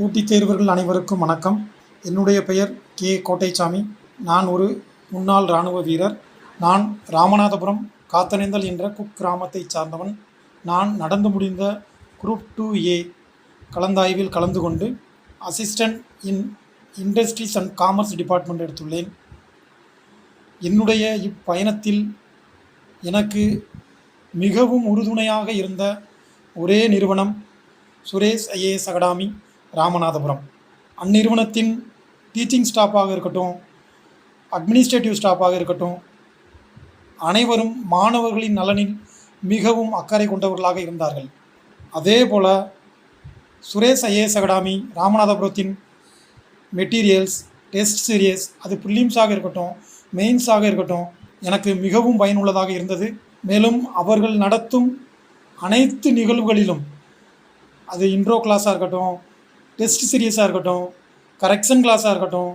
போட்டித் தேர்வர்கள் அனைவருக்கும் வணக்கம். என்னுடைய பெயர் கே கோட்டைச்சாமி. நான் ஒரு முன்னாள் இராணுவ வீரர். நான் ராமநாதபுரம் காத்தனேந்தல் என்ற குக்கிராமத்தைச் சார்ந்தவன். நான் நடந்து முடிந்த குரூப் 2A கலந்தாய்வில் கலந்து கொண்டு assistant in industries and commerce department எடுத்துள்ளேன். என்னுடைய இப்பயணத்தில் எனக்கு மிகவும் உறுதுணையாக இருந்த ஒரே நிறுவனம் சுரேஷ் IAS அகாடமி ராமநாதபுரம். அந்நிறுவனத்தின் டீச்சிங் ஸ்டாஃபாக இருக்கட்டும், அட்மினிஸ்ட்ரேட்டிவ் ஸ்டாஃபாக இருக்கட்டும், அனைவரும் மாணவர்களின் நலனில் மிகவும் அக்கறை கொண்டவர்களாக இருந்தார்கள். அதே போல் சுரேஷ் IAS அகாடமி ராமநாதபுரத்தின் மெட்டீரியல்ஸ், டெஸ்ட் சீரியஸ், அது ப்ரிலிம்ஸாக இருக்கட்டும், மெயின்ஸாக இருக்கட்டும், எனக்கு மிகவும் பயனுள்ளதாக இருந்தது. மேலும் அவர்கள் நடத்தும் அனைத்து நிகழ்வுகளிலும், அது இன்ட்ரோ கிளாஸாக இருக்கட்டும், டெஸ்ட் சீரியஸாக இருக்கட்டும், கரெக்ஷன் கிளாஸாக இருக்கட்டும்,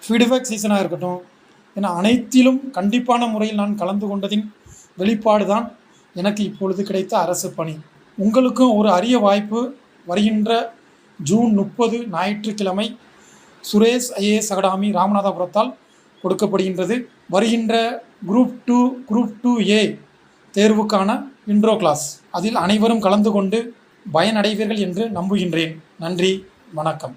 ஃபீட்பேக் சீசனாக இருக்கட்டும், என அனைத்திலும் கண்டிப்பான முறையில் நான் கலந்து கொண்டதின் வெளிப்பாடு தான் எனக்கு இப்பொழுது கிடைத்த அரசு பணி. உங்களுக்கும் ஒரு அரிய வாய்ப்பு வருகின்ற ஜூன் 30 ஞாயிற்றுக்கிழமை சுரேஷ் IAS அகாடமி ராமநாதபுரத்தால் கொடுக்கப்படுகின்றது. வருகின்ற குரூப் 2A தேர்வுக்கான இன்ட்ரோ கிளாஸ். அதில் அனைவரும் கலந்து கொண்டு பயனடைவீர்கள் என்று நம்புகின்றேன். நன்றி, வணக்கம்.